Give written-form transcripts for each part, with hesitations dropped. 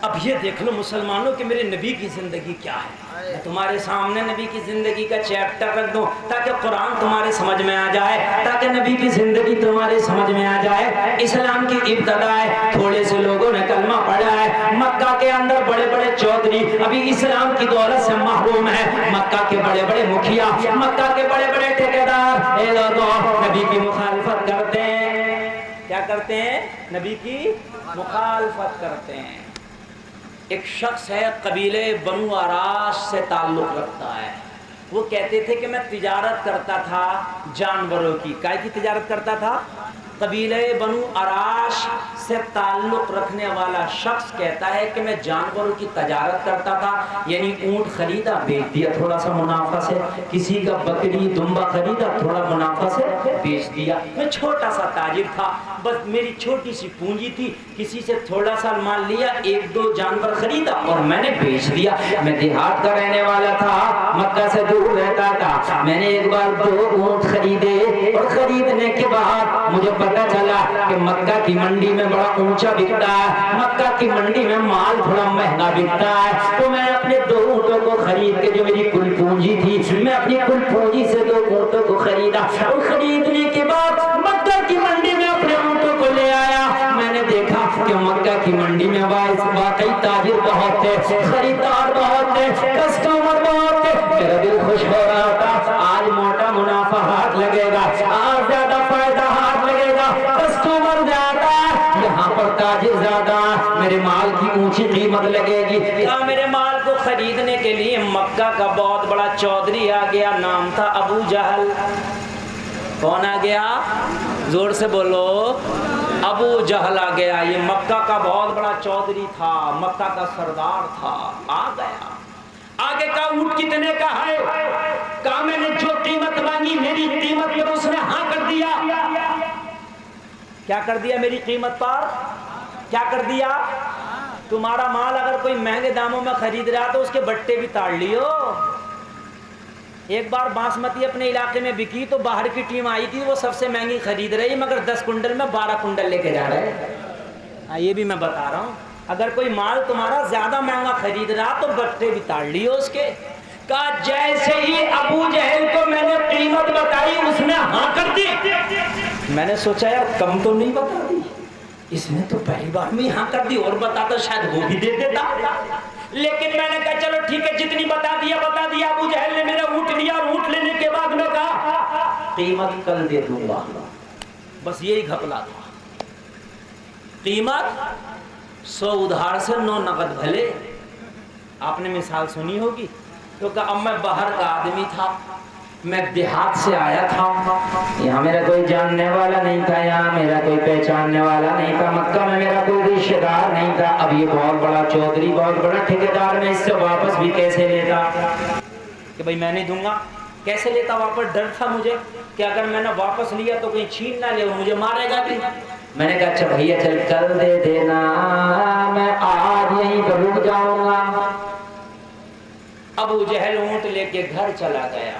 اب یہ دیکھ لو مسلمانوں کہ میرے نبی کی زندگی کیا ہے. میں تمہارے سامنے نبی کی زندگی کا چیپٹر رکھ دوں تاکہ قرآن تمہارے سمجھ میں آ جائے, تاکہ نبی کی زندگی تمہارے سمجھ میں آ جائے. اسلام کی ابتدا ہے, تھوڑے سے لوگوں نے کلمہ پڑھا ہے. مکہ کے اندر بڑے بڑے چودھری ابھی اسلام کی دولت سے محروم ہیں. مکہ کے بڑے بڑے مکھیا, مکہ کے بڑے بڑے ٹھیکیدار اے لوگوں نبی کی مخالفت کرتے ہیں. کیا کرتے ہیں؟ نبی کی مخالفت کرتے ہیں. ایک شخص ہے قبیلے بنو آراش سے تعلق رکھتا ہے. وہ کہتے تھے کہ میں تجارت کرتا تھا جانوروں کی. کائے کی تجارت کرتا تھا؟ قبیلے بنو آراش سے تعلق رکھنے والا شخص کہتا ہے کہ میں جانوروں کی تجارت کرتا تھا, یعنی اونٹ خریدا بیچ دیا تھوڑا سا منافع سے, کسی کا بکری دمبا خریدا تھوڑا منافع سے بیچ دیا. میں چھوٹا سا تاجر تھا, بس میری چھوٹی سی پونجی تھی, کسی سے تھوڑا سا مال لیا, ایک دو جانور خریدا اور میں نے بیچ دیا. میں دیہات کا رہنے والا تھا, مکہ سے دور رہتا تھا. میں نے ایک بار 2 اونٹ خریدے اور خریدنے کے بعد مجھے پتہ چلا کہ مکہ کی منڈی میں بڑا اونچا بکتا ہے, مکہ کی منڈی میں مال تھوڑا مہنگا بکتا ہے. تو میں اپنے 2 اونٹوں کو خرید کے, جو میری کل پونجی تھی, میں اپنی کل پونجی سے 2 اونٹوں کو خریدا اور خریدنے کے بعد مکہ کی منڈی میں اپنے اونٹوں کو لے آیا. میں نے دیکھا کہ مکہ کی منڈی میں واقعی تاجر بہت تھے, خریدار بہت تھے, کسٹمر بہت تھے. میرا دل خوش ہو رہا تھا, آج موٹا منافع ہاتھ لگے گا, آج زیادہ فائدہ ہاتھ لگے گا. کسٹمر زیادہ, یہاں پر تاجر زیادہ, میرے مال کی اونچی قیمت لگے گی. میرے مال کو خریدنے کے لیے مکہ کا بہت بڑا چودھری آ گیا, نام تھا ابو جہل. کون آ گیا؟ زور سے بولو. ابو جہل آ گیا. یہ مکہ کا بہت بڑا چودھری تھا, مکہ کا سردار تھا. آ گیا, آگے کا اونٹ کتنے کا ہے؟ کہا میں نے جو قیمت مانگی میری قیمت پر اس نے ہاں کر دیا. کیا کر دیا؟ میری قیمت پر کیا کر دیا؟ تمہارا مال اگر کوئی مہنگے داموں میں خرید رہا تو اس کے بٹے بھی تاڑ لیو. ایک بار باسمتی اپنے علاقے میں بکی تو باہر کی ٹیم آئی تھی, وہ سب سے مہنگی خرید رہی, مگر 10 کنڈل میں 12 کنڈل لے کے جا رہے. یہ بھی میں بتا رہا ہوں, اگر کوئی مال تمہارا زیادہ مہنگا خرید رہا تو بٹے بھی تاڑ لیو اس کے. کہا جیسے ہی ابو جہل کو میں نے قیمت بتائی اس نے ہاں کر دی. میں نے سوچا یار کم تو نہیں بتا دی, اس نے تو پہلی بار میں ہاں کر دی, اور بتاتا شاید وہ بھی دے دیتا. لیکن میں نے کہا چلو ٹھیک ہے, جتنی بتا دیا. ابو جہل نے میرا اونٹ لیا اور اونٹ لینے کے بعد میں کہا قیمت کل دے دوں گا. بس یہی گھپلا تھا. قیمت 100 ادھار سے 9 نقد بھلے. آپ نے مثال سنی ہوگی. تو کہا اب میں باہر کا آدمی تھا, میں دیہات سے آیا تھا, یہاں میرا کوئی جاننے والا نہیں تھا, یہاں میرا کوئی پہچاننے والا نہیں تھا, مکہ میں میرا کوئی رشتہ دار نہیں تھا. اب یہ بہت بڑا چودھری, بہت بڑا ٹھیکیدار, میں اس سے واپس بھی کیسے لیتا کہ بھائی میں نہیں دوں گا. کیسے لیتا واپس؟ ڈر تھا مجھے کہ اگر میں نے واپس لیا تو کہیں چھین نہ لے, مجھے مارے گا بھی. میں نے کہا اچھا بھیا چل کل دے دینا, میں آج یہیں پر رک جاؤں گا. ابو جہل اونٹ لے کے گھر چلا گیا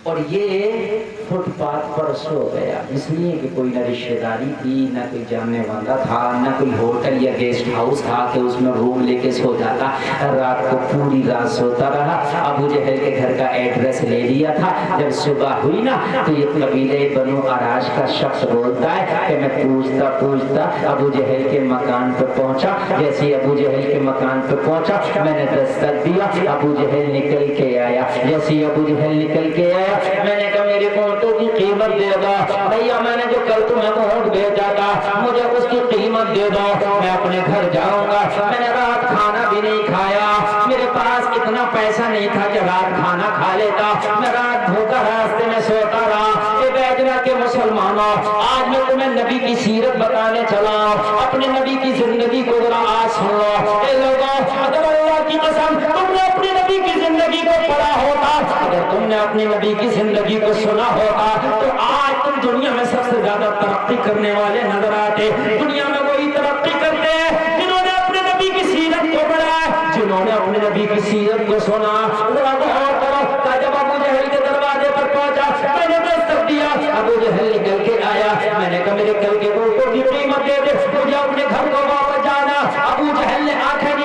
اور یہ فٹ پاتھ پر سو گیا, اس لیے کہ کوئی نہ رشتہ داری تھی, نہ کوئی جاننے والا تھا, نہ کوئی ہوٹل یا گیسٹ ہاؤس تھا کہ اس میں روم لے کے سو جاتا. رات کو پوری رات سوتا رہا. ابو جہل کے گھر کا ایڈریس لے لیا تھا. جب صبح ہوئی نا تو یہ قبیلے بنو آراش کا شخص بولتا ہے کہ میں پوچھتا ابو جہل کے مکان پہ پہنچا. جیسے ابو جہل کے مکان پہ پہنچا میں نے دستک دیا, ابو جہل نکل کے آیا. جیسے ابو جہل نکل کے آیا میں نے کہا میرے اونٹوں کی قیمت دے دو بھیا, میں نے جو کل تمہیں اونٹ بھیجا تھا مجھے اس کی قیمت دے دو, میں اپنے گھر جاؤں گا. میں نے رات کھانا بھی نہیں کھایا, میرے پاس اتنا پیسہ نہیں تھا کہ رات کھانا کھا لیتا. میں رات بھوکا راستے میں سوتا رہا. اے بیجنا کے مسلمانوں, آج میں تمہیں نبی کی سیرت بتانے چلا ہوں, اپنے نبی کی زندگی کو ذرا آج سن لو. اے لوگوں, اگر اللہ کی قسم تم نے اپنی نبی کی زندگی کو پڑھا ہوتا, اگر تم نے اپنی نبی کی زندگی کو سنا ہوتا تو آج تم دنیا میں سب سے زیادہ ترقی کرنے والے نظر آتے. دنیا میں وہی ترقی کرتے ہیں جنہوں نے اپنے نبی کی سیرت کو پڑھا, جنہوں نے اپنے نبی کی سیرت کو سنا. ذرا غور کرو. جب ابو جہل کے دروازے پر پہنچا میں نے دستک دیا, ابو جہل نکل کے آیا. میں نے کہا میرے کل کے اونٹوں کی قیمت دے دے, مجھے اپنے گھر کو واپس جانا. ابو جہل نے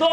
2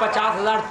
50,000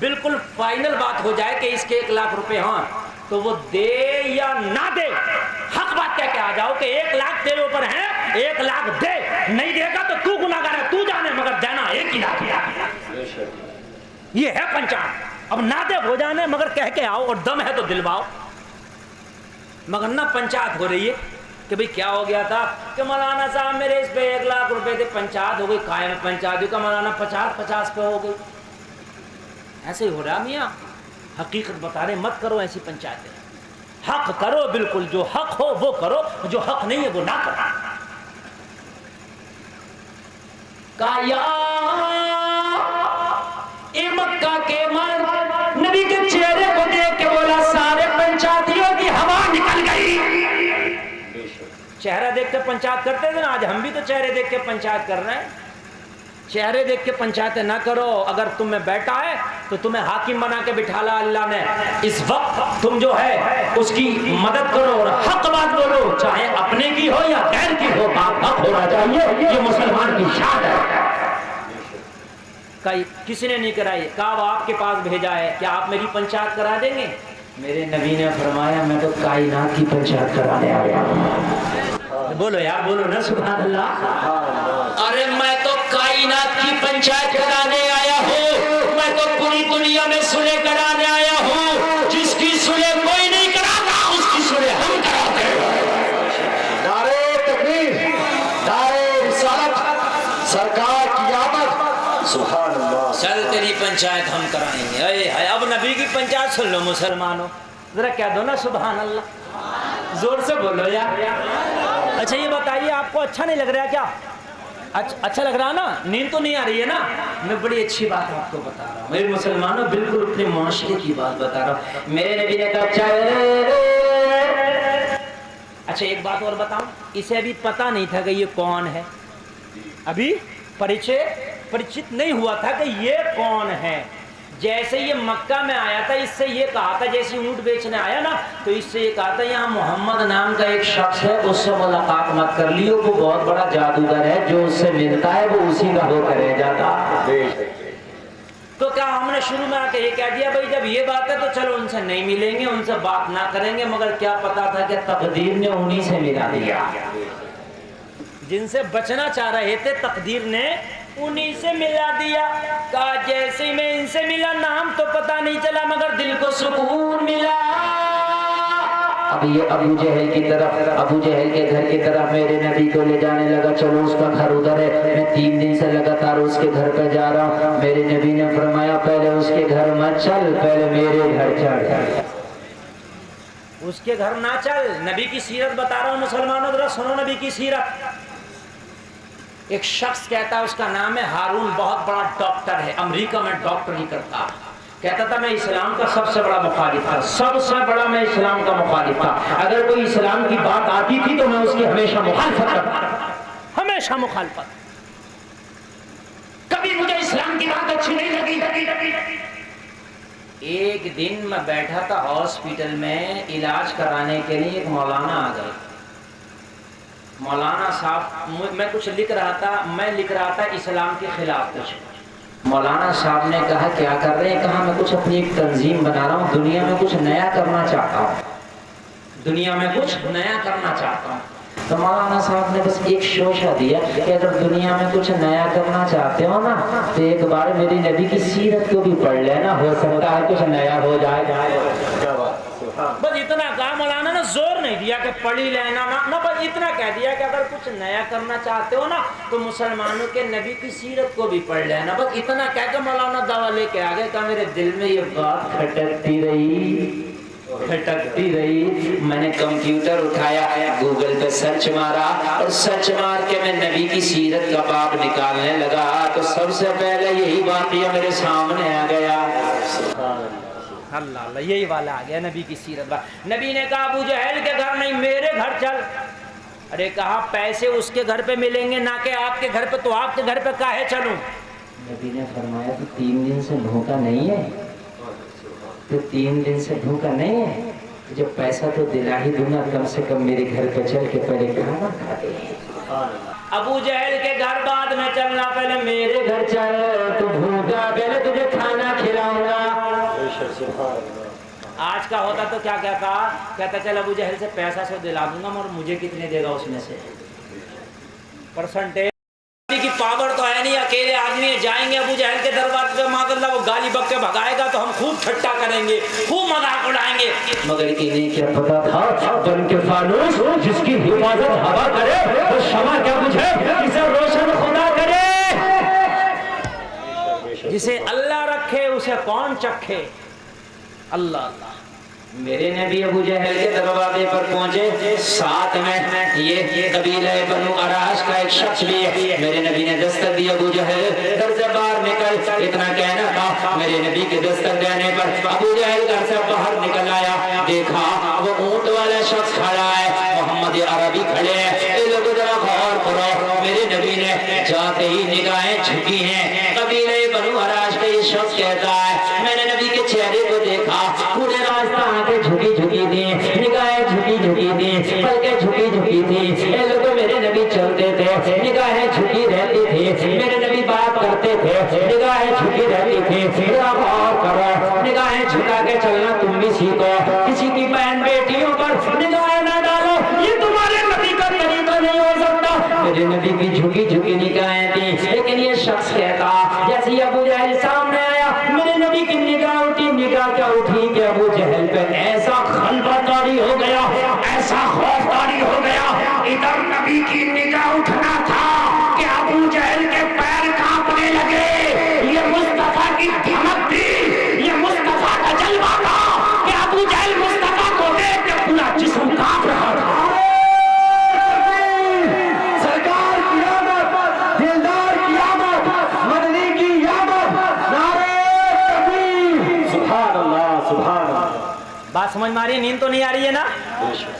بالکل فائنل بات ہو جائے کہ اس کے 1 لاکھ روپے ہوں تو وہ دے یا نہ دے، حق بات کہہ کے آ جاؤ کہ 1 لاکھ تیرے اوپر ہے، 1 لاکھ دے، نہیں دے گا تو تو گناہگار ہے، تو جانے، مگر دینا 1 ہی لاکھ۔ یہ ہے پنچایت۔ اب نہ دے ہو جانے مگر کہہ کے آؤ، اور دم ہے تو دلواؤ، مگر نہ پنچایت ہو رہی ہے کہ بھئی کیا ہو گیا تھا کہ مولانا صاحب میرے اس پہ 1 لاکھ روپے تھے، پنچایت ہو گئی، قائم پنچایت کا مولانا 50 پہ ہو گئی۔ ایسے ہی ہو رہا میاں، حقیقت بتا رہے، مت کرو ایسی پنچایتیں، حق کرو، بالکل جو حق ہو وہ کرو، جو حق نہیں ہے وہ نہ کرو۔ کایا اے مکہ کے مرد، نبی کے چہرے کو دیکھ کے بولا سارے پنچایتیوں کی ہوا نکل گئی۔ چہرہ دیکھ کے پنچایت کرتے تھے نا، آج ہم بھی تو چہرے دیکھ کے پنچایت کر رہے ہیں۔ چہرے دیکھ کے پنچایتیں نہ کرو، اگر تم میں بیٹا ہے تو تمہیں حاکم بنا کے بٹھالا اللہ نے، اس وقت تم جو ہے اس کی مدد کرو اور حق بات بولو، چاہے اپنے کی ہو یا غیر کی ہو، بات حق ہونا چاہیے، یہ مسلمان کی شان ہے۔ کسی نے نہیں کرائی، کہا وہ آپ کے پاس بھیجا ہے، کیا آپ میری پنچایت کرا دیں گے؟ میرے نبی نے فرمایا میں تو کائنات کی پنچایت کرانے آیا ہوں۔ بولو یار، بولو نا سبحان اللہ۔ ارے میں تو کائنات کی پنچایت کرانے آیا ہوں، میں تو پوری دنیا میں صلح کرانے آیا ہوں، جس کی صلح کوئی نہیں کراتا اس کی صلح ہم کراتے ہیں۔ نعرہ تکبیر، نعرہ رسالت، سرکار کی آمد، سبحان اللہ۔ چل تیری پنچایت ہم کرائیں گے۔ اے ہائے، اب نبی کی پنچایت سن لو مسلمانوں، ذرا کہہ دو نا سبحان اللہ، زور سے بولو یار۔ اچھا یہ بتائیے، آپ کو اچھا نہیں لگ رہا کیا؟ اچھا لگ رہا نا؟ نیند تو نہیں آ رہی ہے نا؟ میں بڑی اچھی بات آپ کو بتا رہا ہوں میرے مسلمانوں، بالکل اپنے معاشرے کی بات بتا رہا ہوں۔ میرے نبی نے کہا چل۔ اچھا ایک بات اور بتاؤں، اسے ابھی پتا نہیں تھا کہ یہ کون ہے، ابھی پریچت نہیں ہوا تھا کہ یہ کون ہے۔ جیسے یہ مکہ میں آیا تھا، اس سے یہ کہا تھا، جیسے اونٹ بیچنے آیا نا تو اس سے یہ کہا تھا یہاں محمد نام کا ایک شخص ہے، اس سے ملاقات مت کر لیو، وہ بہت بڑا جادوگر ہے، جو اس سے ملتا ہے وہ اسی کا ہو کر رہ جاتا۔ تو کیا ہم نے شروع میں آ کے یہ کہہ دیا بھائی جب یہ بات ہے تو چلو ان سے نہیں ملیں گے، ان سے بات نہ کریں گے، مگر کیا پتا تھا کہ تقدیر نے انہی سے ملا دیا، جن سے بچنا چاہ رہے تھے تقدیر نے انہی سے ملا دیا۔ کہا جیسے میں ان سے ملا، نام تو پتا نہیں چلا مگر دل کو سکون ملا۔ اب یہ ابو جہل کی طرف، ابو جہل کے گھر کی طرف میرے نبی کو لے جانے لگا، چلو اس کا گھر ادھر ہے، میں 3 دن سے لگاتار اس کے گھر پہ جا رہا ہوں۔ میرے نبی نے فرمایا پہلے اس کے گھر مت چل، پہلے میرے گھر چل۔ اس کے گھر نہ چل، نبی کی سیرت بتا رہا ہوں مسلمانوں، ذرا سنو نبی کی سیرت۔ ایک شخص کہتا ہے، اس کا نام ہے ہارون، بہت بڑا ڈاکٹر ہے، امریکہ میں ڈاکٹری کرتا، کہتا تھا میں اسلام کا سب سے بڑا مخالف تھا، سب سے بڑا میں اسلام کا مخالف تھا، اگر کوئی اسلام کی بات آتی تھی تو میں اس کی ہمیشہ مخالفت کرتا، ہمیشہ مخالفت، کبھی مجھے اسلام کی بات اچھی نہیں لگی۔ ایک دن میں بیٹھا تھا ہاسپٹل میں علاج کرانے کے لیے، ایک مولانا آ گئے۔ مولانا صاحب، میں کچھ لکھ رہا تھا اسلام کے خلاف کچھ۔ مولانا صاحب نے کہا کیا کر رہے ہیں؟ کہا میں کچھ اپنی ایک تنظیم بنا رہا ہوں، دنیا میں کچھ نیا کرنا چاہتا ہوں، دنیا میں کچھ نیا کرنا چاہتا ہوں۔ تو مولانا صاحب نے بس ایک شوشہ دیا کہ اگر دنیا میں کچھ نیا کرنا چاہتے ہو نا تو ایک بار میری نبی کی سیرت کو بھی پڑھ لینا، ہو سکتا ہے کچھ نیا ہو جائے۔ بس اتنا کہا مولانا نے، زور نہیں دیا کہ پڑھ ہی لینا نہ، بس اتنا کہہ دیا کہ اگر کچھ نیا کرنا چاہتے ہو نا تو مسلمانوں کے نبی کی سیرت کو بھی پڑھ لینا۔ بس اتنا کہہ کے مولانا دعویٰ لے کے آگے، کہ میرے دل میں یہ بات کھٹکتی رہی، میں نے کمپیوٹر اٹھایا، گوگل پہ سرچ مارا، اور سرچ مار کے میں نبی کی سیرت کا باب نکالنے لگا تو سب سے پہلے یہی واقعہ میرے سامنے آ گیا۔ اللہ یہی والا آ گیا، نبی کی سیرت۔ نبی نے کہا ابو جہل کے گھر نہیں، میرے گھر چل۔ ارے کہا پیسے اس کے گھر پہ ملیں گے نہ کہ آپ کے گھر پہ، تو آپ کے گھر پہ کاہے چلوں؟ نبی نے فرمایا تو 3 دن سے بھوکا نہیں ہے، تو 3 دن سے بھوکا نہیں ہے، جب پیسہ تو دلا ہی دوں گا، کم سے کم میرے گھر پہ چل کے پہلے کھانا کھا دے۔ ابو جہل کے گھر بعد میں چلنا، پہلے میرے گھر چل، تو بھوکا پہلے تجھے کھانا کھلاؤں گا۔ آج کا ہوتا تو کیا کہتا؟ کہتا چل ابو جہل سے پیسہ سے دلا دوں گا اور مجھے کتنے دے گا اس میں سے پرسنٹیج کی پاور تو ہے نہیں. اکیلے آدمی جائیں گے ابو جہل کے دربار پہ ماں اللہ وہ گالی بک کے بھگائے گا تو ہم خوب ٹھٹا کریں گے, خوب مذاق اڑائیں گے. مگر انہیں کیا پتا تھا بن کے فانوس جس کی حفاظت ہوا کرے وہ شمع کیا بجھے اسے روشن خدا کرے. جسے اللہ رکھے اسے کون چکھے. اللہ اللہ. میرے نبی ابو جہل کے دروازے پر پہنچے, ساتھ میں یہ قبیلہ بنو اراش کا ایک شخص بھی ہے. میرے نبی نے دستک دی, ابو جہل گھر سے باہر نکل. اتنا کہنا تھا, میرے نبی کے دستک دینے پر ابو جہل گھر سے باہر نکل آیا. دیکھا وہ اونٹ والا شخص کھڑا ہے, محمد عربی کھڑے ہیں. اے لوگوں ذرا غور کرو, میرے نبی نے جاتے ہی نگاہیں جھکی ہیں. قبیلہ بنو اراش کا یہ شخص کہتا ہے میں نے نبی کے چہرے کو دیکھا, پورے راستہ آنکھیں جھکی جھکی تھی, نگاہیں جھکی جھکی تھی, پلکیں جھکی جھکی تھی. اے لوگوں میرے نبی چلتے تھے, نگاہیں جھکی رہتی تھی. میرے نبی بات کرتے تھے, نگاہیں جھکی رہتی تھی. ذرا غور کرو, نگاہیں جھکا کے چلنا تم بھی سیکھو. کسی کی بہن بیٹیوں پر نگاہیں نہ ڈالو, یہ تمہارے نبی کا طریقہ نہیں ہو سکتا. میرے نبی کی جھکی جھکی نگاہیں تھی, لیکن یہ شخص کہتا جیسے ابو جہل سامنے آیا, میرے نبی کی نگاہ اٹھی. نگاہ کیا اٹھی کہ ابو جہل پہ ایسا خلوہ طاری ہو گیا, ایسا خوف طاری ہو گیا. ادھر نبی کی نگاہ اٹھنا تھا کہ ابو جہل کے پیر کانپنے لگے. یہ مصطفیٰ کی دھمک تھی, یہ مصطفیٰ کا جلوہ تھا کہ ابو جہل مصطفیٰ کو دیکھ کے پورا جسم کانپ رہا تھا. سرکار کی آمد, دلدار کی آمد, مدنی کی آمد, نعرہ تکبیر. سبحان اللہ, سبحان اللہ. بات سمجھ میں آ رہی ہے؟ نیند تو نہیں آ رہی ہے نا؟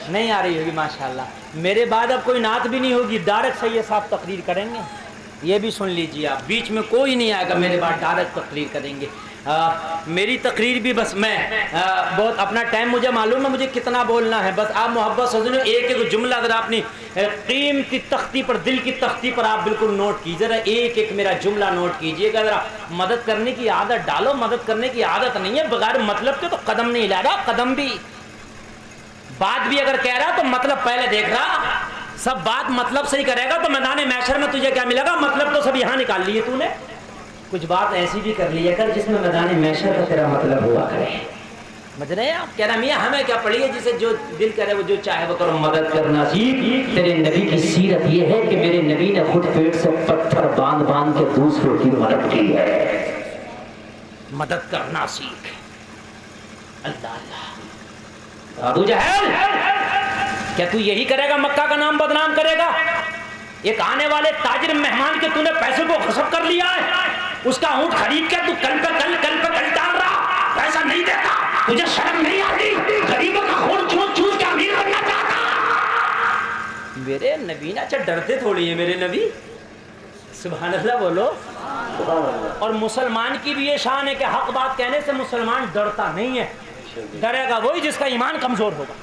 نہیں آ رہی ہوگی ماشاءاللہ. میرے بعد اب کوئی نعت بھی نہیں ہوگی, ڈائریکٹ سید صاحب تقریر کریں گے. یہ بھی سن لیجیے آپ, بیچ میں کوئی نہیں آئے گا میرے بعد, ڈائریکٹ تقریر کریں گے. میری تقریر بھی بس میں بہت اپنا ٹائم مجھے معلوم ہے مجھے کتنا بولنا ہے. بس آپ محبت سے سنو, ایک ایک جملہ اگر اپنی قیمتی تختی پر, دل کی تختی پر آپ بالکل نوٹ کیجیے. ذرا ایک ایک میرا جملہ نوٹ کیجیے گا. ذرا مدد کرنے کی عادت ڈالو. مدد کرنے کی عادت نہیں ہے, بغیر مطلب کے تو قدم نہیں لا رہا. قدم بھی, بات بھی اگر کہہ رہا تو مطلب پہلے دیکھ رہا. سب بات مطلب صحیح کرے گا تو میدان محشر میں تجھے کیا ملے گا؟ مطلب تو سب یہاں نکال لیے تو نے. کچھ بات ایسی بھی کر لیا کر جس میں میدان محشر کا تیرا مطلب ہوا کرے. سمجھ رہے ہیں آپ؟ کہہ رہا میاں ہمیں کیا پڑی ہے, جسے جو دل کرے وہ جو چاہے وہ کرو. مدد کرنا سیکھ. تیرے نبی کی سیرت یہ ہے کہ میرے نبی نے خود پیٹ سے پتھر باندھ باندھ کے دوسروں کی مدد کی ہے. مدد کرنا سیکھ. اللہ اللہ. ابو جہل کیا تو یہی کرے گا؟ مکہ کا نام بدنام کرے گا؟ ایک آنے والے تاجر مہمان کے تو نے پیسے کو غصب کر لیا ہے, اس کا اونٹ خرید کے تو کل پہ کل ڈال رہا, پیسہ نہیں دیتا. تجھے شرم نہیں آتی؟ غریبوں کا خون چوس چوس کے امیر بننا چاہتا. میرے نبی نا اچھا ڈرتے تھوڑی ہیں میرے نبی. سبحان اللہ بولو. اور مسلمان کی بھی یہ شان ہے کہ حق بات کہنے سے مسلمان ڈرتا نہیں ہے. ڈرے گا وہی جس کا ایمان کمزور ہوگا.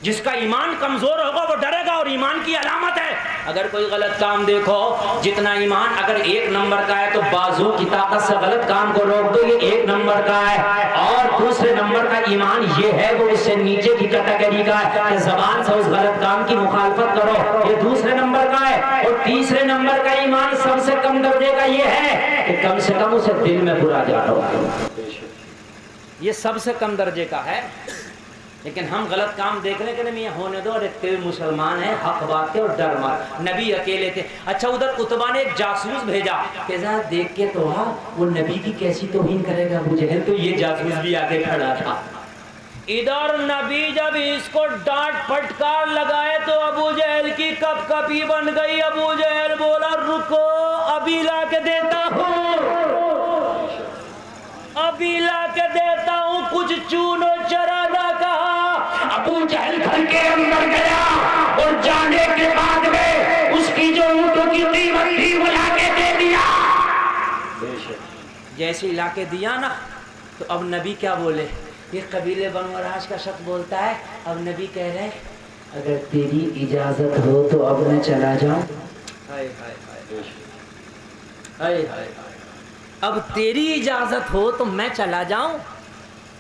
جس کا ایمان کمزور ہوگا وہ ڈرے گا, اور ایمان کی علامت ہے. اگر کوئی غلط کام دیکھو, جتنا ایمان اگر 1 نمبر کا ہے تو بازو کی طاقت سے غلط کام کو روک دو, یہ 1 نمبر کا ہے. اور دوسرے نمبر کا ایمان یہ ہے وہ اس سے نیچے کی کیٹیگری کا ہے کہ زبان سے اس غلط کام کی مخالفت کرو, یہ دوسرے نمبر کا ہے. اور تیسرے نمبر کا ایمان سب سے کم درجے کا یہ ہے کہ کم سے کم اسے دل میں برا جانو. یہ سب سے کم درجے کا ہے. لیکن ہم غلط کام دیکھنے کے لیے ہونے دو. ارے تیرے مسلمان ہیں, حق بات کے اور ڈر مار. نبی اکیلے تھے. اچھا ادھر عتبہ نے ایک جاسوس بھیجا کہ ذرا دیکھ کے تو وہ نبی کی کیسی توہین کرے گا ابو جہل. تو یہ جاسوس بھی آگے کھڑا تھا. ادھر نبی جب اس کو ڈانٹ پھٹکار لگائے تو ابو جہل کی کپ کپی بن گئی. ابو جہل بولا رکو ابھی لا کے دیتا ہوں, ابھی لا کے دیتا ہوں. کچھ چونو چرانا کہا. ابو جہل گھر کے اندر گیا اور جانے کے بعد میں اس کی جو اونٹوں کی قیمت تھی وہ لا کے دے دیا. جیسے لا کے دیا نا تو اب نبی کیا بولے؟ یہ قبیلے بنو اراش کا شخص بولتا ہے. اب نبی کہہ رہے اگر تیری اجازت ہو تو اب میں چلا جاؤں. ہائے ہائے ہائے ہائے ہائے. اب تیری اجازت ہو تو میں چلا جاؤں.